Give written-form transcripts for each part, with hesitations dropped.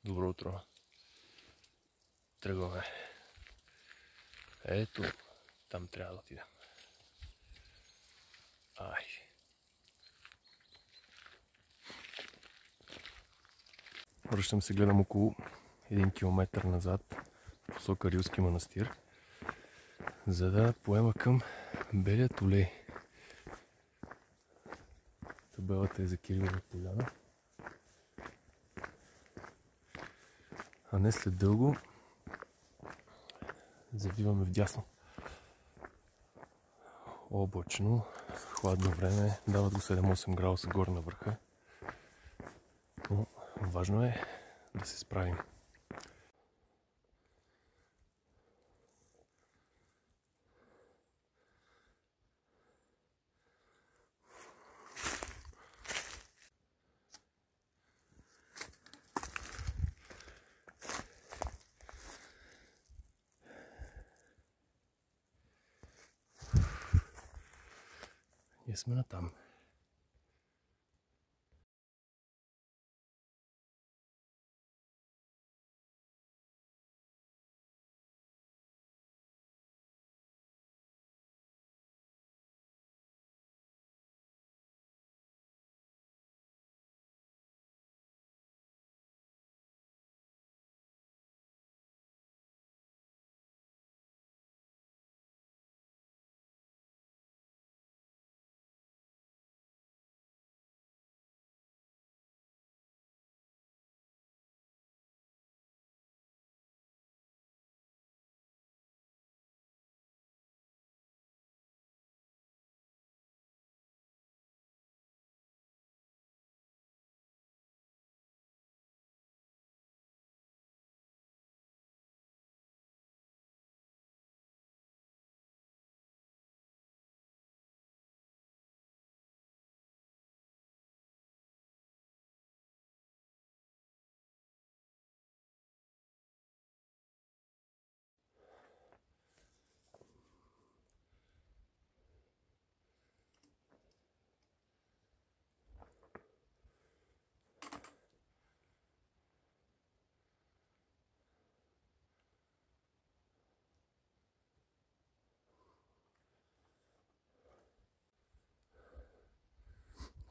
Добро утро. Тръгваме. Ето, там трябва да отидем. Ай. Връщам се, гледам около 1 километър назад, посока Рилски манастир, за да поема към Белия Тулей. Табелата е за Кирилова поляна. А не след дълго завиваме вдясно. Облачно, хладно време, дават го 7-8 градуса горе на върха. Но важно е да се справим. Ние сме натам.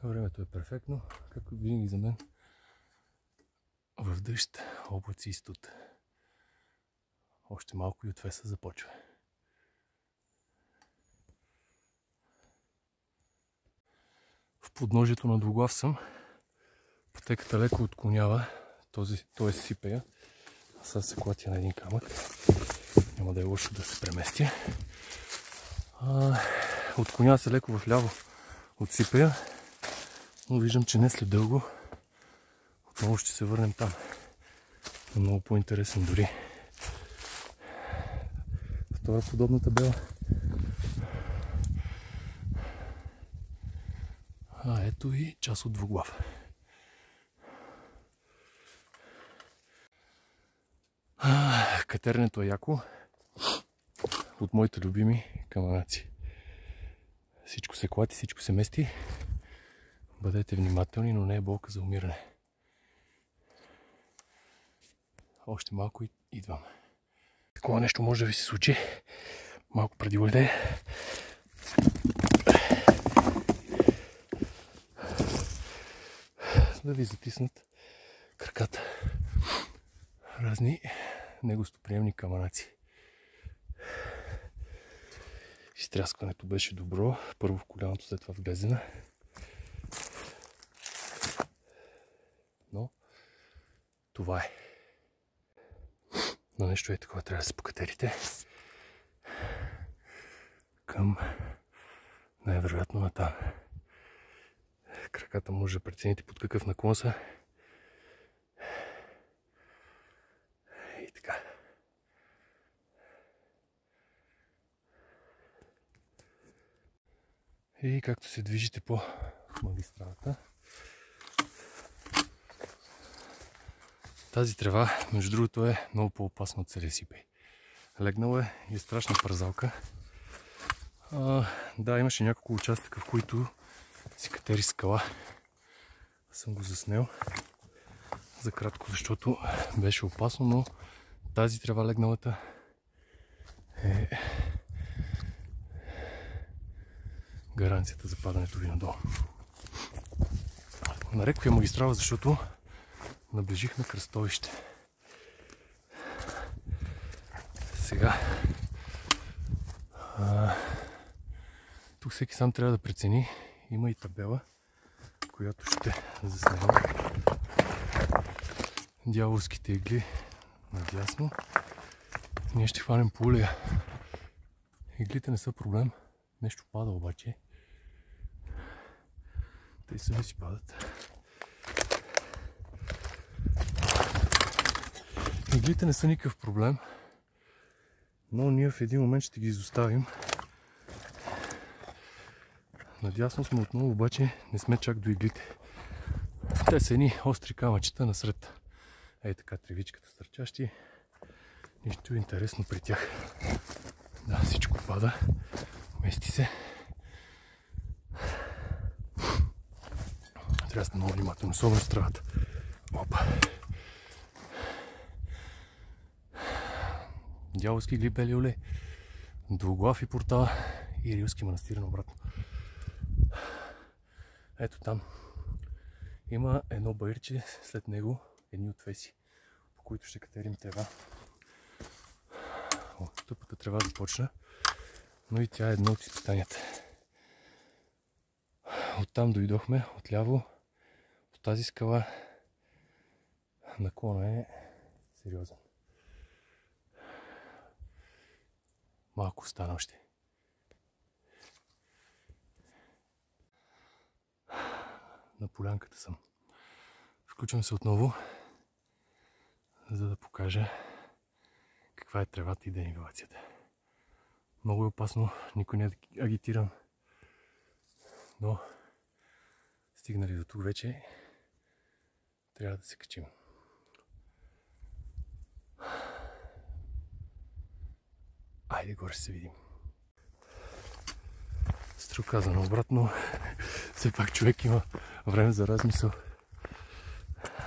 Времето е перфектно, както винаги за мен. В дъжд, облаци и студ. Още малко и отвеса започва. В подножието на двуглав съм. Пътеката леко отклонява, т.е. сипея. Сега се клатя на един камък. Няма да е лошо да се преместя. Отклонява се леко в ляво от сипея, но виждам, че не след дълго отново ще се върнем там. Много по-интересен дори. Втора подобна табела. Ето и част от двуглав. Катеренето е яко. От моите любими каманаци. Всичко се клати, всичко се мести. Бъдете внимателни, но не е болка за умиране. Още малко и идвам. Такова нещо може да ви се случи. Малко преди леде. Да ви затиснат краката. Разни негостоприемни каманаци. Изтряскването беше добро. Първо в коляното, след това в глезена. Но това е. На нещо е такова, трябва да се покатерите. Към най-вероятно натам. Краката може да прецените под какъв наклон са. И така. И както се движите по магистралата, тази трева, между другото, е много по-опасна от целия сипей. Легнала е и е страшна пързалка. Да, имаше няколко участъка, в които си катери скала. Съм го заснел. за кратко, защото беше опасно, но тази трева легналата е гаранцията за падането ви надолу. Нарекох я магистрала, защото наближих на кръстовище. Сега тук всеки сам трябва да прецени. Има и табела, която ще заснема. Дяволските игли надясно. Ние ще хванем по улея. Иглите не са проблем. Нещо пада обаче. Те сами си падат. Иглите не са никакъв проблем, но ние в един момент ще ги изоставим. Надясно сме отново, обаче не сме чак до иглите. Те са едни остри камъчета насред. Ей така тревичката стърчащи. Нищо интересно при тях. Да, всичко пада. Мести се. Трябва да сме много внимателни, особено с тревата. Опа. Дяволски игли, бели оле, двуглав и портал и Рилски манастир наобратно. Ето там има едно баирче, след него едни отвеси, по които ще катерим трева. Тъпата трева започна, но и тя е едно от изпитанията. Оттам дойдохме, отляво, от тази скала. Наклона е сериозен. Малко остана още. На полянката съм. Включвам се отново, за да покажа каква е тревата и денивелацията. Много е опасно, никой не е агитиран, но стигнали до тук вече, трябва да се качим. Айде горе ще се видим. Строго казано обратно, все пак човек има време за размисъл.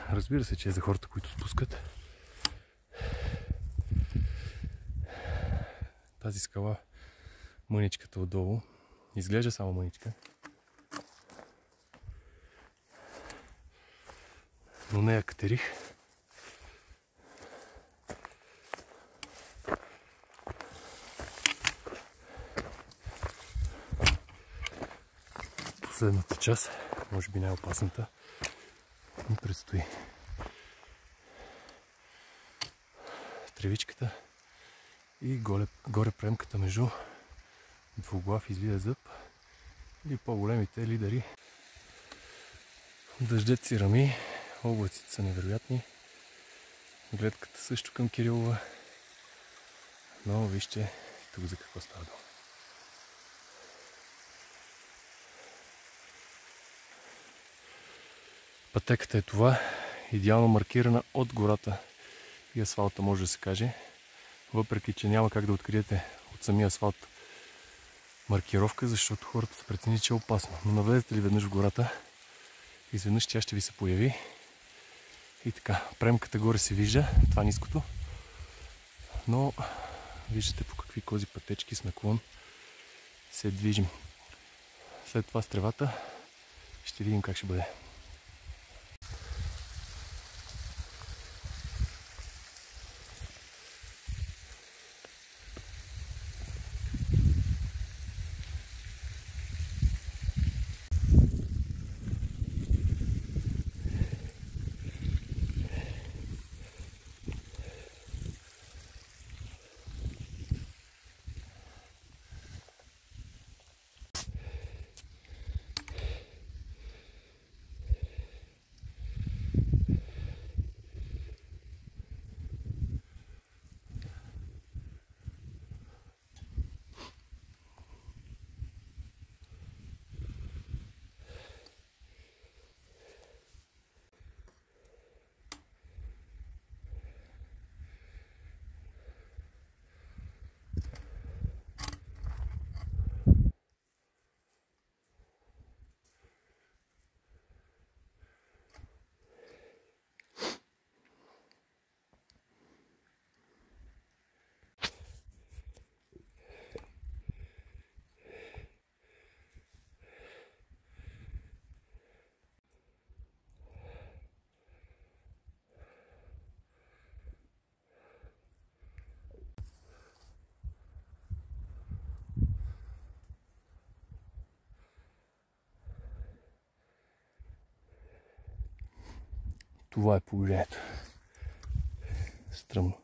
Разбира се, че е за хората, които спускат. Тази скала, мъничката отдолу, изглежда само мъничка, но не я катерих. Последната част, може би най-опасната, ми предстои. Тревичката и горе премката между двуглав и звия зъб или по-големите лидери. Дъждът си рами, облаците са невероятни, гледката също към Кирилова, но вижте тук за какво става дума. Пътеката е това, идеално маркирана от гората и асфалта, може да се каже. Въпреки че няма как да откриете от самия асфалт маркировка, защото хората са преценили, че е опасно. Но навлезете ли веднъж в гората, изведнъж тя ще ви се появи. И така, премката горе се вижда, това ниското. Но виждате по какви кози пътечки с наклон се движим. След това с тревата ще видим как ще бъде. Това е положението. Стръмно.